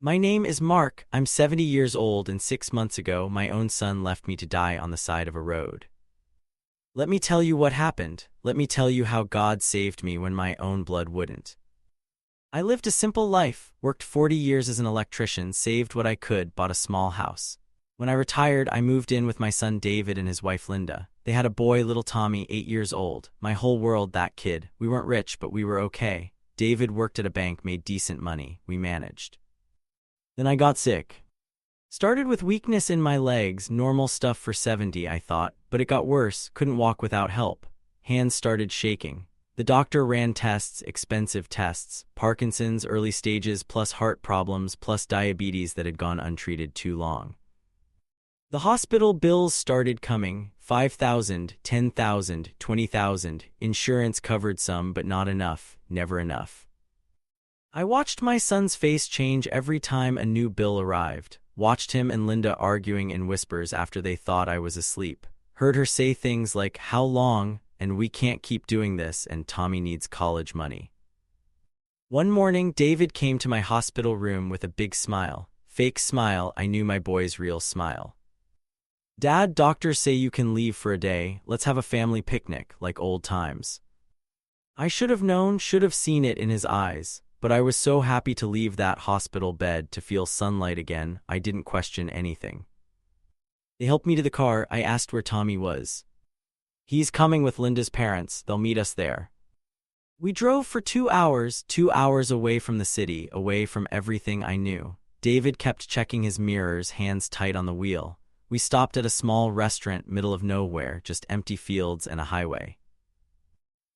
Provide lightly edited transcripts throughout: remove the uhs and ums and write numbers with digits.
My name is Mark. I'm 70 years old, and 6 months ago, my own son left me to die on the side of a road. Let me tell you what happened. Let me tell you how God saved me when my own blood wouldn't. I lived a simple life, worked 40 years as an electrician, saved what I could, bought a small house. When I retired, I moved in with my son David and his wife Linda. They had a boy, little Tommy, 8 years old. My whole world, that kid. We weren't rich, but we were okay. David worked at a bank, made decent money. We managed. Then I got sick. Started with weakness in my legs, normal stuff for 70, I thought, but it got worse, couldn't walk without help. Hands started shaking. The doctor ran tests, expensive tests, Parkinson's, early stages, plus heart problems, plus diabetes that had gone untreated too long. The hospital bills started coming, 5,000, 10,000, 20,000. Insurance covered some, but not enough, never enough. I watched my son's face change every time a new bill arrived. Watched him and Linda arguing in whispers after they thought I was asleep. Heard her say things like, "How long?" and "We can't keep doing this," and "Tommy needs college money." One morning, David came to my hospital room with a big smile. Fake smile, I knew my boy's real smile. "Dad, doctors say you can leave for a day. Let's have a family picnic, like old times." I should have known, should have seen it in his eyes. But I was so happy to leave that hospital bed, to feel sunlight again, I didn't question anything. They helped me to the car. I asked where Tommy was. "He's coming with Linda's parents. They'll meet us there." We drove for 2 hours away from the city, away from everything I knew. David kept checking his mirrors, hands tight on the wheel. We stopped at a small restaurant, middle of nowhere, just empty fields and a highway.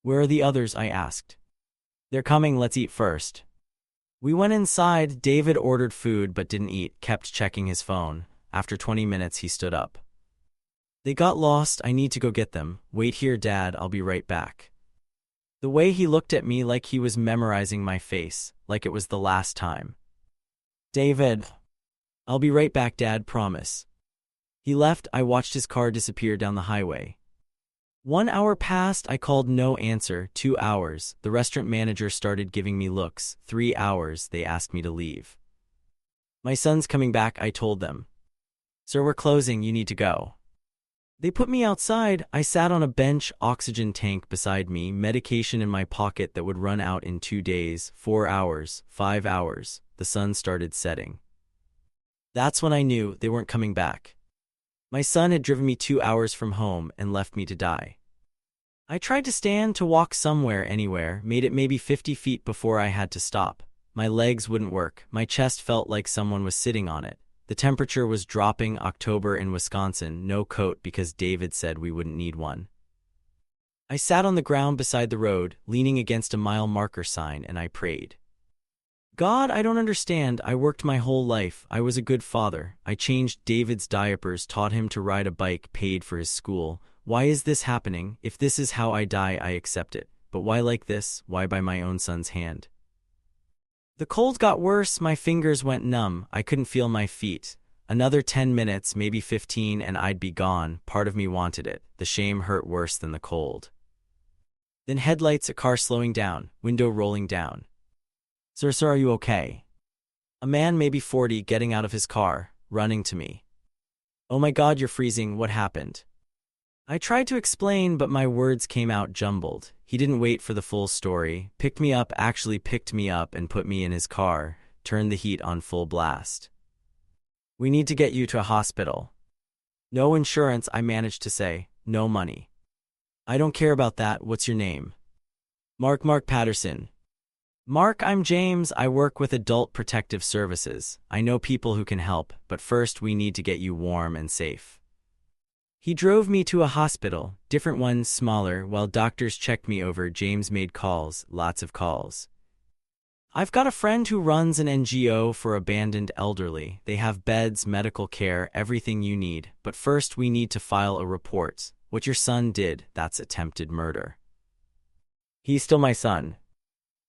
"Where are the others?" I asked. "They're coming, let's eat first." We went inside. David ordered food but didn't eat, kept checking his phone. After 20 minutes, he stood up. "They got lost. I need to go get them. Wait here, Dad, I'll be right back." The way he looked at me, like he was memorizing my face, like it was the last time. "David, I'll be right back, Dad, promise." He left. I watched his car disappear down the highway. 1 hour passed. I called, no answer. 2 hours. The restaurant manager started giving me looks. 3 hours. They asked me to leave. "My son's coming back," I told them. "Sir, we're closing. You need to go." They put me outside. I sat on a bench, oxygen tank beside me, medication in my pocket that would run out in 2 days. 4 hours. 5 hours. The sun started setting. That's when I knew they weren't coming back. My son had driven me 2 hours from home and left me to die. I tried to stand, to walk somewhere, anywhere, made it maybe 50 feet before I had to stop. My legs wouldn't work. My chest felt like someone was sitting on it. The temperature was dropping. October in Wisconsin, no coat because David said we wouldn't need one. I sat on the ground beside the road, leaning against a mile marker sign, and I prayed. "God, I don't understand. I worked my whole life. I was a good father. I changed David's diapers, taught him to ride a bike, paid for his school. Why is this happening? If this is how I die, I accept it. But why like this? Why by my own son's hand?" The cold got worse. My fingers went numb. I couldn't feel my feet. Another 10 minutes, maybe 15, and I'd be gone. Part of me wanted it. The shame hurt worse than the cold. Then headlights, a car slowing down, window rolling down. Sir, are you okay?" A man, maybe 40, getting out of his car, running to me. "Oh my God, you're freezing. What happened?" I tried to explain, but my words came out jumbled. He didn't wait for the full story. Actually picked me up and put me in his car, turned the heat on full blast. "We need to get you to a hospital." "No insurance," I managed to say. "No money." "I don't care about that. What's your name?" Mark Patterson." "Mark, I'm James. I work with Adult Protective Services. I know people who can help, but first we need to get you warm and safe." He drove me to a hospital, different ones, smaller. While doctors checked me over, James made calls, lots of calls. "I've got a friend who runs an NGO for abandoned elderly. They have beds, medical care, everything you need. But first we need to file a report. What your son did, that's attempted murder." "He's still my son."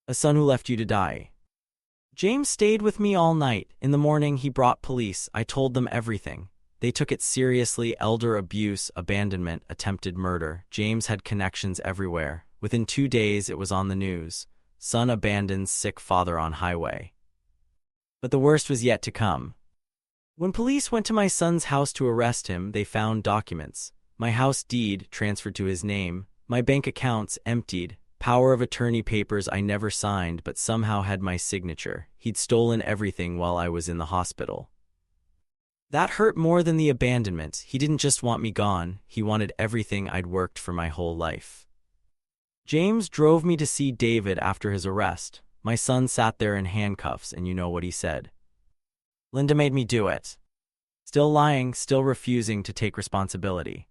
"A son who left you to die." James stayed with me all night. In the morning, he brought police. I told them everything. They took it seriously. Elder abuse, abandonment, attempted murder. James had connections everywhere. Within 2 days, it was on the news. Son abandons sick father on highway. But the worst was yet to come. When police went to my son's house to arrest him, they found documents. My house deed transferred to his name, my bank accounts emptied, power of attorney papers I never signed but somehow had my signature. He'd stolen everything while I was in the hospital. That hurt more than the abandonment. He didn't just want me gone, he wanted everything I'd worked for my whole life. James drove me to see David after his arrest. My son sat there in handcuffs, and you know what he said. "Linda made me do it." Still lying, still refusing to take responsibility.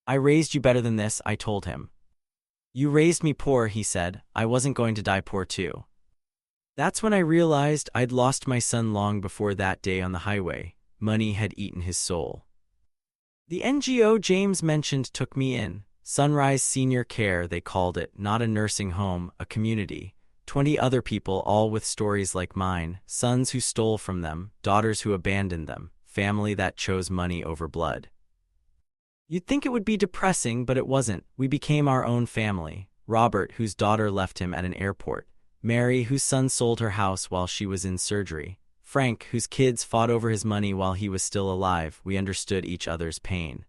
"I raised you better than this," I told him. "You raised me poor," he said. "I wasn't going to die poor too." That's when I realized I'd lost my son long before that day on the highway. Money had eaten his soul. The NGO James mentioned took me in. Sunrise Senior Care, they called it, not a nursing home, a community. 20 other people, all with stories like mine, sons who stole from them, daughters who abandoned them, family that chose money over blood. You'd think it would be depressing, but it wasn't. We became our own family. Robert, whose daughter left him at an airport. Mary, whose son sold her house while she was in surgery. Frank, whose kids fought over his money while he was still alive. We understood each other's pain.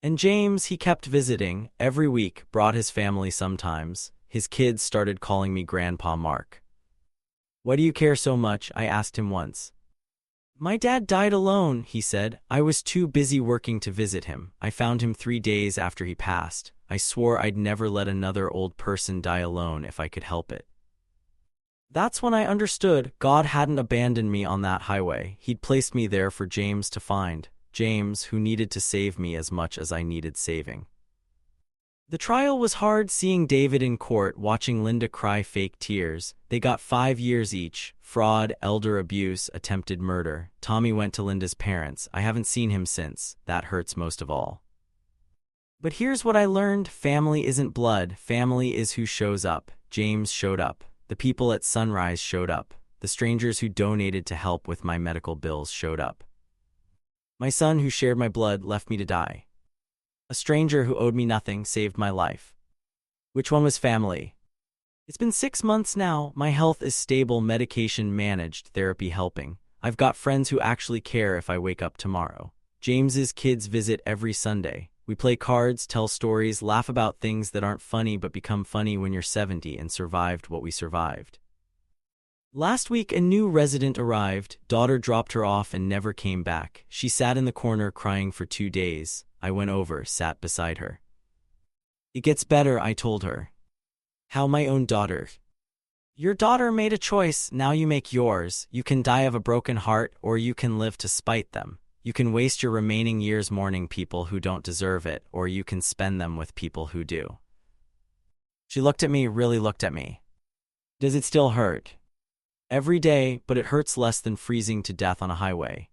And James, he kept visiting, every week, brought his family sometimes. His kids started calling me Grandpa Mark. "Why do you care so much?" I asked him once. "My dad died alone," he said. "I was too busy working to visit him. I found him 3 days after he passed. I swore I'd never let another old person die alone if I could help it." That's when I understood God hadn't abandoned me on that highway. He'd placed me there for James to find. James, who needed to save me as much as I needed saving. The trial was hard, seeing David in court, watching Linda cry fake tears. They got 5 years each. Fraud, elder abuse, attempted murder. Tommy went to Linda's parents. I haven't seen him since. That hurts most of all. But here's what I learned. Family isn't blood. Family is who shows up. James showed up. The people at Sunrise showed up. The strangers who donated to help with my medical bills showed up. My son, who shared my blood, left me to die. A stranger who owed me nothing saved my life. Which one was family? It's been 6 months now. My health is stable, medication managed, therapy helping. I've got friends who actually care if I wake up tomorrow. James's kids visit every Sunday. We play cards, tell stories, laugh about things that aren't funny but become funny when you're 70 and survived what we survived. Last week, a new resident arrived. Daughter dropped her off and never came back. She sat in the corner crying for 2 days. I went over, sat beside her. "It gets better," I told her. "How, my own daughter?" "Your daughter made a choice, now you make yours. You can die of a broken heart, or you can live to spite them. You can waste your remaining years mourning people who don't deserve it, or you can spend them with people who do." She looked at me, really looked at me. "Does it still hurt?" "Every day, but it hurts less than freezing to death on a highway."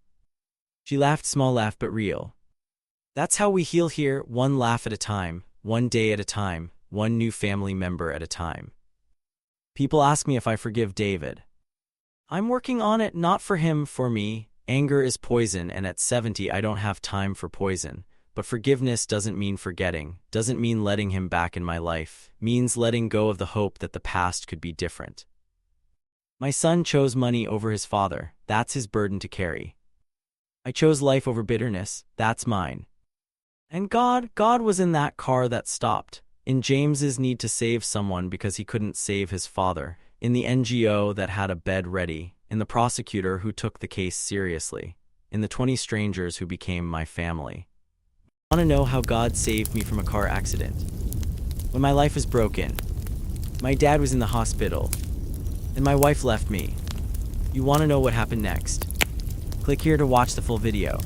She laughed, small laugh but real. That's how we heal here, one laugh at a time, one day at a time, one new family member at a time. People ask me if I forgive David. I'm working on it, not for him, for me. Anger is poison, and at 70 I don't have time for poison. But forgiveness doesn't mean forgetting, doesn't mean letting him back in my life, means letting go of the hope that the past could be different. My son chose money over his father, that's his burden to carry. I chose life over bitterness, that's mine. And God was in that car that stopped, in James's need to save someone because he couldn't save his father, in the NGO that had a bed ready, in the prosecutor who took the case seriously, in the 20 strangers who became my family. Want to know how God saved me from a car accident? When my life was broken, my dad was in the hospital, and my wife left me. You want to know what happened next? Click here to watch the full video.